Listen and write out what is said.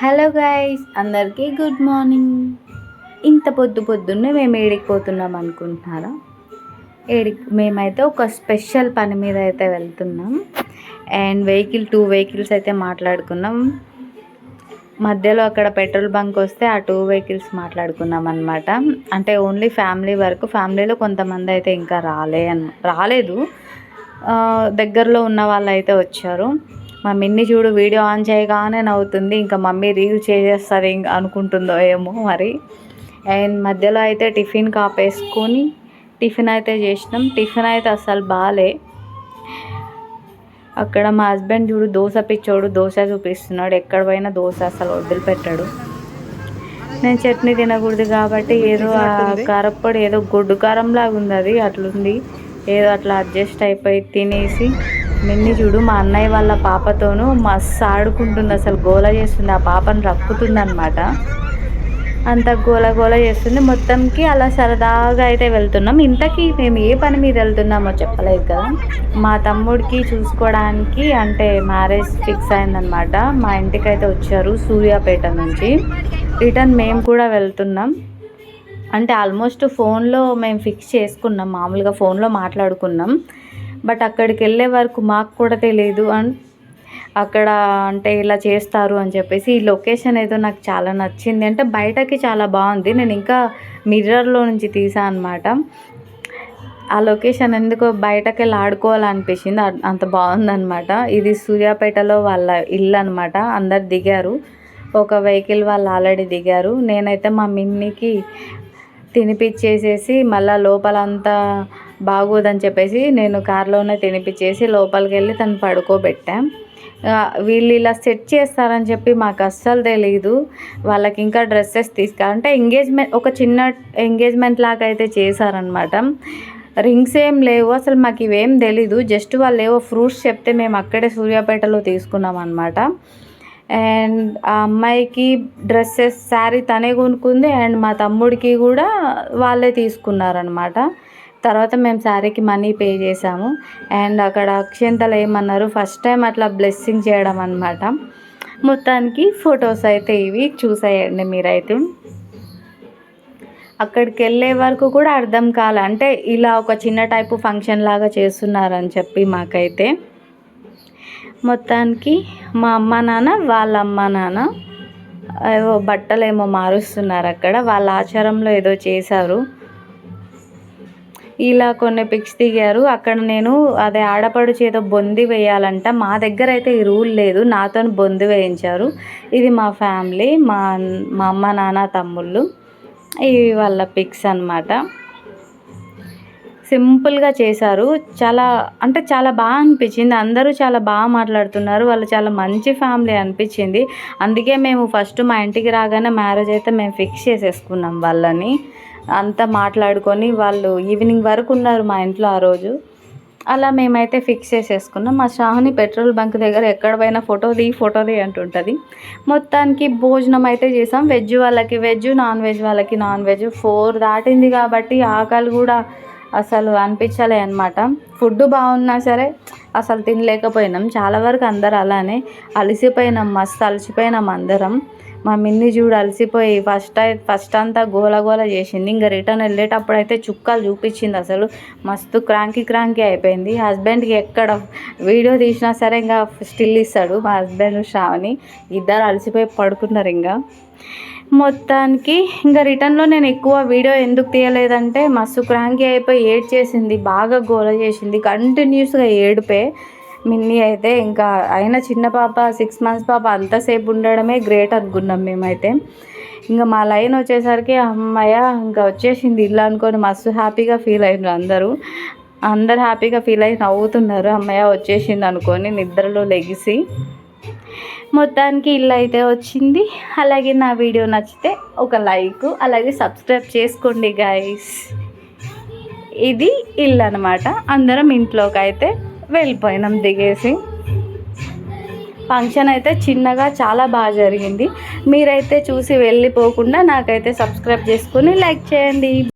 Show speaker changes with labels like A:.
A: Hello guys, అందరికీ good morning. ఇంత పొద్దున్నే మేము ఏడికి పోతున్నాం అనుకుంటున్నారా? మేమైతే ఒక స్పెషల్ పని మీద అయితే వెళ్తున్నాం. అండ్ 2 వెహికల్స్ అయితే మాట్లాడుకున్నాం. మధ్యలో అక్కడ పెట్రోల్ బంక్ వస్తే ఆ 2 వెహికల్స్ మాట్లాడుకున్నాం అనమాట. అంటే ఓన్లీ ఫ్యామిలీ వరకు. ఫ్యామిలీలో కొంతమంది అయితే ఇంకా రాలేదు. దగ్గరలో ఉన్న వాళ్ళు అయితే వచ్చారు. మా మిన్ని చూడు వీడియో ఆన్ చేయగానే నవ్వుతుంది. ఇంకా మమ్మీ రీల్ చేసేస్తుంది ఇంకా అనుకుంటుందో ఏమో మరి. అండ్ మధ్యలో అయితే టిఫిన్ కాపేసుకొని టిఫిన్ అయితే చేసినాం. టిఫిన్ అయితే అస్సలు బాలే. అక్కడ మా హస్బెండ్ చూడు దోశ పిచ్చోడు, దోశ చూపిస్తున్నాడు. ఎక్కడ పోయినా దోశ అసలు వదిలిపెట్టాడు. నేను చట్నీ తినకూడదు కాబట్టి ఏదో కారప్పొడి ఏదో గొడ్డు కారంలాగా ఉంది, అది అట్లుంది. ఏదో అట్లా అడ్జస్ట్ అయిపోయి తినేసి మిన్ని చూడు మా అన్నయ్య వాళ్ళ పాపతోనూ మస్తు ఆడుకుంటుంది. అసలు గోల చేస్తుంది. ఆ పాపను రక్కుతుంది అనమాట. అంత గోల చేస్తుంది. మొత్తంకి అలా సరదాగా అయితే వెళ్తున్నాం. ఇంతకీ మేము ఏ పని మీద వెళ్తున్నామో చెప్పలేదు కదా. మా తమ్ముడికి చూసుకోవడానికి అంటే మ్యారేజ్ ఫిక్స్ అయిందనమాట. మా ఇంటికి అయితే వచ్చారు సూర్యాపేట నుంచి. రిటర్న్ మేము కూడా వెళ్తున్నాం. అంటే ఆల్మోస్ట్ ఫోన్లో మేము ఫిక్స్ చేసుకున్నాం, మామూలుగా ఫోన్లో మాట్లాడుకున్నాం. బట్ అక్కడికి వెళ్ళే వరకు మాకు కూడా తెలియదు. అండ్ అక్కడ అంటే ఇలా చేస్తారు అని చెప్పేసి. ఈ లొకేషన్ ఏదో నాకు చాలా నచ్చింది. అంటే బయటకి చాలా బాగుంది. నేను ఇంకా మిర్రర్లో నుంచి తీసాను అనమాట. ఆ లొకేషన్ ఎందుకో బయటకి వెళ్ళి ఆడుకోవాలనిపించింది, అంత బాగుందనమాట. ఇది సూర్యాపేటలో వాళ్ళ ఇల్లు అనమాట. అందరు దిగారు. ఒక వెహికల్ వాళ్ళు ఆల్రెడీ దిగారు. నేనైతే మా మిన్నికి తినిపించేసేసి మళ్ళీ లోపలంతా బాగోదని చెప్పేసి నేను కార్లోనే తినిపించేసి లోపలికి వెళ్ళి తను పడుకోబెట్టాం. వీళ్ళు ఇలా సెట్ చేస్తారని చెప్పి మాకు అస్సలు తెలీదు. వాళ్ళకి ఇంకా డ్రెస్సెస్ అంటే ఒక చిన్న ఎంగేజ్మెంట్ లాగా అయితే చేశారనమాట. రింగ్స్ ఏం లేవు, అసలు మాకు ఇవేం తెలీదు. జస్ట్ వాళ్ళు ఏవో ఫ్రూట్స్ చెప్తే మేము అక్కడే సూర్యాపేటలో తీసుకున్నాం అనమాట. అండ్ ఆ అమ్మాయికి డ్రెస్సెస్ శారీ తనే కొనుక్కుంది. అండ్ మా తమ్ముడికి కూడా వాళ్ళే తీసుకున్నారనమాట. తర్వాత మేము శారీకి మనీ పే చేసాము. అండ్ అక్కడ అక్షంతలు ఏమన్నారు, ఫస్ట్ టైం అట్లా బ్లెస్సింగ్ చేయడం అనమాట. మొత్తానికి ఫొటోస్ అయితే ఇవి చూసేయండి మీరైతే. అక్కడికి వెళ్ళే వరకు కూడా అర్థం కాలే, అంటే ఇలా ఒక చిన్న టైపు ఫంక్షన్ లాగా చేస్తున్నారని చెప్పి మాకైతే. మొత్తానికి మా అమ్మ నాన్న వాళ్ళ అమ్మ నాన్న ఏవో బట్టలు ఏమో మారుస్తున్నారు అక్కడ. వాళ్ళ ఆచారంలో ఏదో చేశారు. ఇలా కొన్ని పిక్స్ దిగారు. అక్కడ నేను అదే ఆడపడుచు ఏదో బొంది వేయాలంట. మా దగ్గర అయితే ఈ రూల్ లేదు, నాతో బొంది వేయించారు. ఇది మా ఫ్యామిలీ, మా అమ్మ నాన్న తమ్ముళ్ళు. ఇవి వాళ్ళ పిక్స్ అన్నమాట. సింపుల్గా చేశారు. చాలా బాగా అనిపించింది. అందరూ చాలా బాగా మాట్లాడుతున్నారు. వాళ్ళు చాలా మంచి ఫ్యామిలీ అనిపించింది. అందుకే మేము ఫస్ట్ మా ఇంటికి రాగానే మ్యారేజ్ అయితే మేము ఫిక్స్ చేసేసుకున్నాం వాళ్ళని. అంతా మాట్లాడుకొని వాళ్ళు ఈవినింగ్ వరకు ఉన్నారు మా ఇంట్లో ఆ రోజు. అలా మేమైతే ఫిక్స్ చేసేసుకున్నాం. మా శ్రావణి పెట్రోల్ బంక్ దగ్గర ఎక్కడ పోయినా ఫోటో ది అంటుంటుంది. మొత్తానికి భోజనం అయితే చేసాం. వెజ్ వాళ్ళకి వెజ్, నాన్ వెజ్ వాళ్ళకి నాన్ వెజ్. 4 దాటింది కాబట్టి ఆకలి కూడా అసలు అనిపించలే అనమాట. ఫుడ్ బాగున్నా సరే అసలు తినలేకపోయినాం. చాలా వరకు అందరు అలానే అలసిపోయినాం, మస్తు అలసిపోయినాం అందరం. మా మిన్ని చూడు అలసిపోయి ఫస్ట్ అంతా గోల చేసింది. ఇంకా రిటర్న్ వెళ్ళేటప్పుడు అయితే చుక్కలు చూపించింది. అసలు మస్తు క్రాంకీ అయిపోయింది. హస్బెండ్కి ఎక్కడ వీడియో తీసినా సరే ఇంకా స్టిల్ ఇస్తాడు మా హస్బెండ్ శ్రావణి. ఇద్దరు అలసిపోయి పడుకున్నారు. ఇంకా మొత్తానికి ఇంకా రిటర్న్లో నేను ఎక్కువ వీడియో ఎందుకు తీయలేదంటే మస్తు క్రాంకీ అయిపోయి ఏడ్చేసింది, బాగా గోల చేసింది, కంటిన్యూస్గా ఏడిపే. మిన్ని అయితే ఇంకా అయినా చిన్న పాప 6 months పాప అంతసేపు ఉండడమే గ్రేట్ అనుకున్నాం మేమైతే. ఇంకా మా లైన్ వచ్చేసరికి అమ్మయ్య ఇంకా వచ్చేసింది ఇల్లు అనుకొని మస్తు హ్యాపీగా ఫీల్ అయినారు అందరు హ్యాపీగా ఫీల్ అయ్యి నవ్వుతున్నారు. అమ్మయ్య వచ్చేసింది అనుకొని నిద్రలో లెగిసి. మొత్తానికి ఇల్లు అయితే వచ్చింది. అలాగే నా వీడియో నచ్చితే ఒక లైక్, అలాగే సబ్స్క్రైబ్ చేసుకోండి గైస్. ఇది ఇల్లు అనమాట. అందరం ఇంట్లోకి అయితే వెళ్ళిపోయినాం దిగేసి. ఫంక్షన్ అయితే చిన్నగా చాలా బాగా జరిగింది. మీరైతే చూసి వెళ్ళిపోకుండా నాకైతే సబ్స్క్రైబ్ చేసుకొని లైక్ చేయండి.